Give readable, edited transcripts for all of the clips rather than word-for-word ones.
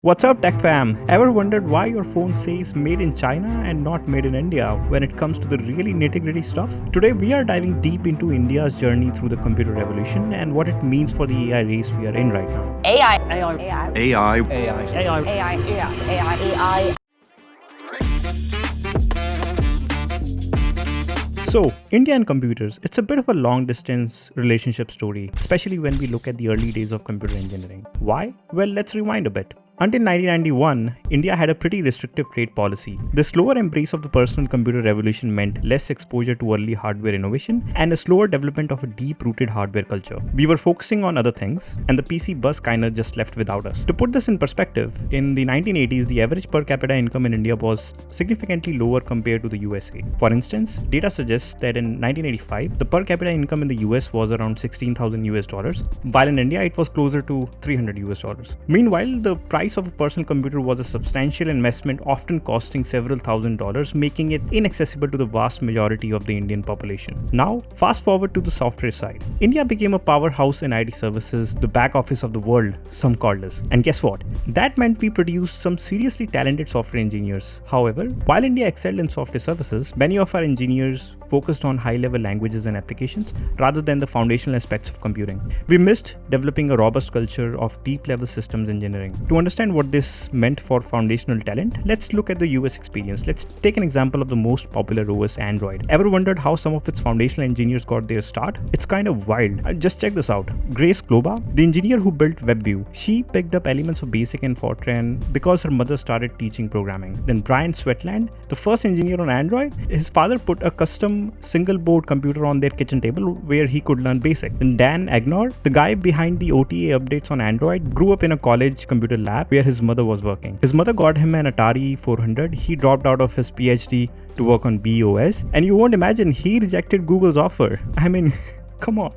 What's up, Tech Fam? Ever wondered why your phone says made in China and not made in India when it comes to the really nitty gritty stuff? Today, we are diving deep into India's journey through the computer revolution and what it means for the AI race we are in right now. AI. So, India and computers, it's a bit of a long distance relationship story, especially when we look at the early days of computer engineering. Why? Well, let's rewind a bit. Until 1991, India had a pretty restrictive trade policy. The slower embrace of the personal computer revolution meant less exposure to early hardware innovation and a slower development of a deep-rooted hardware culture. We were focusing on other things, and the PC bus kinda just left without us. To put this in perspective, in the 1980s, the average per capita income in India was significantly lower compared to the USA. For instance, data suggests that in 1985, the per capita income in the US was around $16,000, while in India it was closer to $300. Meanwhile, the price of a personal computer was a substantial investment, often costing several $1,000s, making it inaccessible to the vast majority of the Indian population. Now, fast forward to the software side. India became a powerhouse in IT services, the back office of the world, some called us. And guess what? That meant we produced some seriously talented software engineers. However, while India excelled in software services, many of our engineers focused on high-level languages and applications rather than the foundational aspects of computing. We missed developing a robust culture of deep-level systems engineering. To understand what this meant for foundational talent, let's look at the US experience. Let's take an example of the most popular OS, Android. Ever wondered how some of its foundational engineers got their start? It's kind of wild. Just check this out. Grace Kloba, the engineer who built WebView, she picked up elements of BASIC and Fortran because her mother started teaching programming. Then Brian Sweatland, the first engineer on Android, his father put a custom single board computer on their kitchen table where he could learn BASIC. Then Dan Agnor, the guy behind the OTA updates on Android, grew up in a college computer lab where his mother was working. His mother got him an Atari 400. He dropped out of his PhD to work on BOS, and you won't imagine he rejected Google's offer. I mean, come on.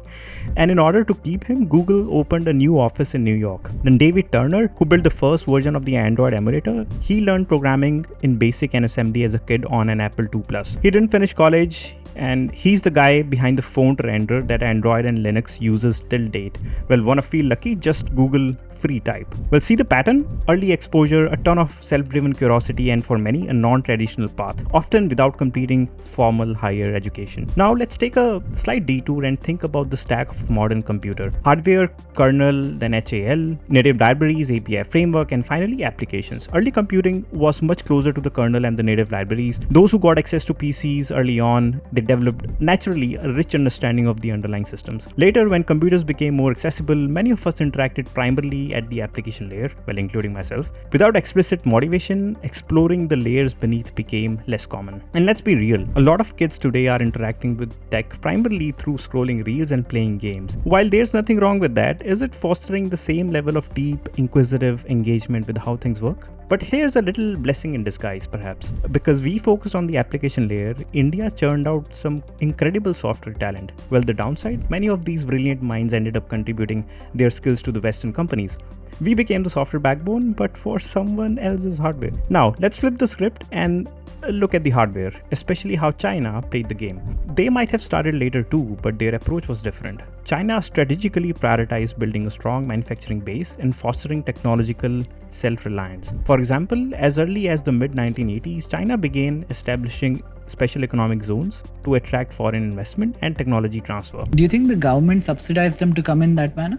And in order to keep him, Google opened a new office in New York. Then David Turner, who built the first version of the Android emulator, he learned programming in BASIC and assembly as a kid on an Apple II Plus. He didn't finish college, and he's the guy behind the font renderer that Android and Linux uses till date. Well, wanna feel lucky? Just Google free type. Well, see the pattern? Early exposure, a ton of self-driven curiosity, and for many, a non-traditional path, often without completing formal higher education. Now, let's take a slight detour and think about the stack of modern computer. Hardware, kernel, then HAL, native libraries, API framework, and finally applications. Early computing was much closer to the kernel and the native libraries. Those who got access to PCs early on, they developed naturally a rich understanding of the underlying systems. Later, when computers became more accessible, many of us interacted primarily at the application layer, well, including myself. Without explicit motivation, exploring the layers beneath became less common. And let's be real, a lot of kids today are interacting with tech primarily through scrolling reels and playing games. While there's nothing wrong with that, is it fostering the same level of deep, inquisitive engagement with how things work? But here's a little blessing in disguise, perhaps. Because we focused on the application layer, India churned out some incredible software talent. Well, the downside, many of these brilliant minds ended up contributing their skills to the Western companies. We became the software backbone, but for someone else's hardware. Now, let's flip the script and look at the hardware, especially how China played the game. They might have started later too, but their approach was different. China strategically prioritized building a strong manufacturing base and fostering technological self-reliance. For example, as early as the mid-1980s, China began establishing special economic zones to attract foreign investment and technology transfer. Do you think the government subsidized them to come in that manner?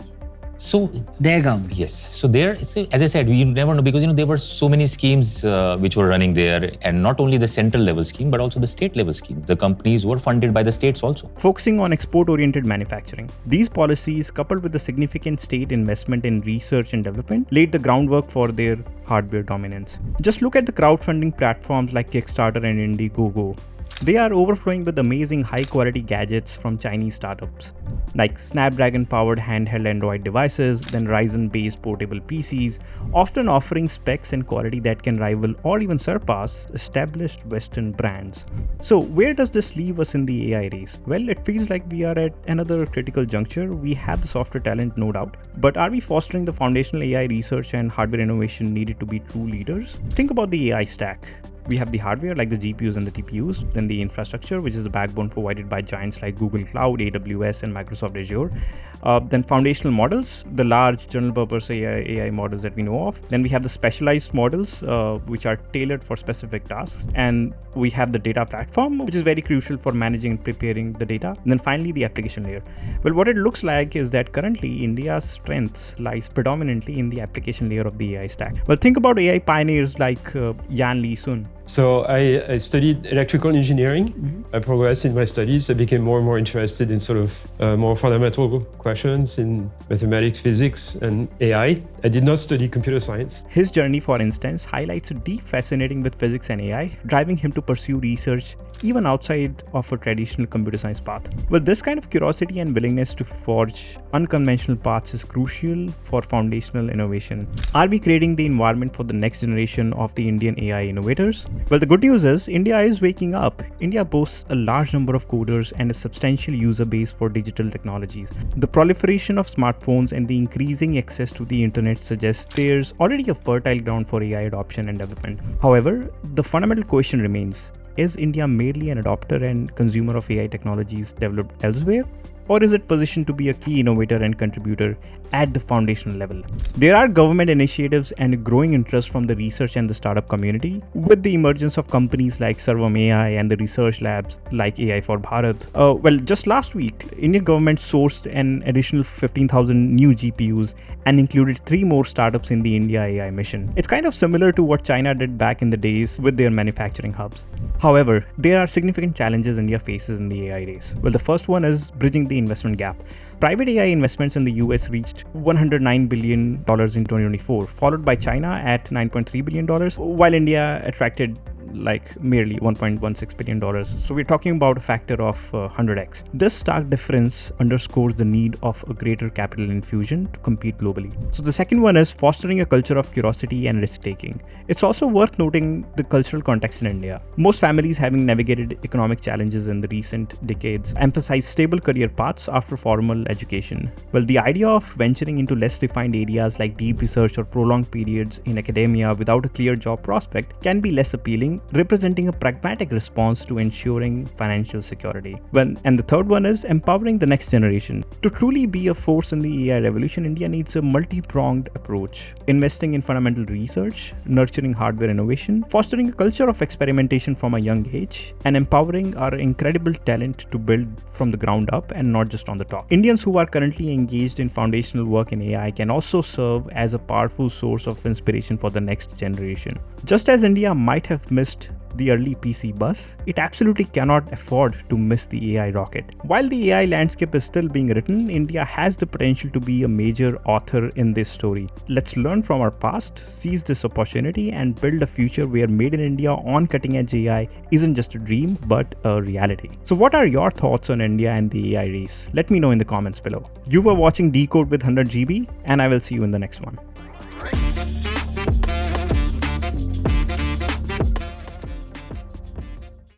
So Their government? yes, so there, as I said, we never know because there were so many schemes which were running there, and not only the central level scheme but also the state level scheme. The companies were funded by the states also. Focusing on export-oriented manufacturing. These policies, coupled with the significant state investment in research and development, laid the groundwork for their hardware dominance. Just look at the crowdfunding platforms like Kickstarter and Indiegogo. They are overflowing with amazing high-quality gadgets from Chinese startups, like Snapdragon-powered handheld Android devices, then Ryzen-based portable PCs, often offering specs and quality that can rival or even surpass established Western brands. So where does this leave us in the AI race? Well, it feels like we are at another critical juncture. We have the software talent, no doubt, but are we fostering the foundational AI research and hardware innovation needed to be true leaders? Think about the AI stack. We have the hardware like the GPUs and the TPUs, then the infrastructure, which is the backbone provided by giants like Google Cloud, AWS, and Microsoft Azure. Then foundational models, the large general purpose AI models that we know of. Then we have the specialized models, which are tailored for specific tasks. And we have the data platform, which is very crucial for managing and preparing the data. And then finally, the application layer. Well, what it looks like is that currently India's strength lies predominantly in the application layer of the AI stack. Well, think about AI pioneers like Yan Lee Sun. So I studied electrical engineering. I progressed in my studies. I became more and more interested in sort of more fundamental questions in mathematics, physics, and AI. I did not study computer science. His journey, for instance, highlights a deep fascinating with physics and AI, driving him to pursue research even outside of a traditional computer science path. Well, this kind of curiosity and willingness to forge unconventional paths is crucial for foundational innovation. Are we creating the environment for the next generation of the Indian AI innovators? Well, the good news is India is waking up. India boasts a large number of coders and a substantial user base for digital technologies. The proliferation of smartphones and the increasing access to the internet suggests there's already a fertile ground for AI adoption and development. However, the fundamental question remains: is India merely an adopter and consumer of AI technologies developed elsewhere? Or is it positioned to be a key innovator and contributor at the foundational level? There are government initiatives and a growing interest from the research and the startup community, with the emergence of companies like Sarvam AI and the research labs like AI for Bharat. Well, just last week, Indian government sourced an additional 15,000 new GPUs and included 3 more startups in the India AI mission. It's kind of similar to what China did back in the days with their manufacturing hubs. However, there are significant challenges India faces in the AI race. Well, the first one is bridging the investment gap. Private AI investments in the US reached $109 billion in 2024, followed by China at $9.3 billion, while India attracted like merely $1.16 billion. So we're talking about a factor of 100x. This stark difference underscores the need of a greater capital infusion to compete globally. So the second one is fostering a culture of curiosity and risk-taking. It's also worth noting the cultural context in India. Most families, having navigated economic challenges in the recent decades, emphasize stable career paths after formal education. Well, the idea of venturing into less defined areas like deep research or prolonged periods in academia without a clear job prospect can be less appealing, representing a pragmatic response to ensuring financial security. Well, and the third one is empowering the next generation. To truly be a force in the AI revolution, India needs a multi-pronged approach, investing in fundamental research, nurturing hardware innovation, fostering a culture of experimentation from a young age, and empowering our incredible talent to build from the ground up and not just on the top. Indians who are currently engaged in foundational work in AI can also serve as a powerful source of inspiration for the next generation. Just as India might have missed the early PC bus, it absolutely cannot afford to miss the AI rocket. While the AI landscape is still being written, India has the potential to be a major author in this story. Let's learn from our past, seize this opportunity, and build a future where Made in India on cutting-edge AI isn't just a dream, but a reality. So what are your thoughts on India and the AI race? Let me know in the comments below. You were watching Decode with 100 GB, and I will see you in the next one.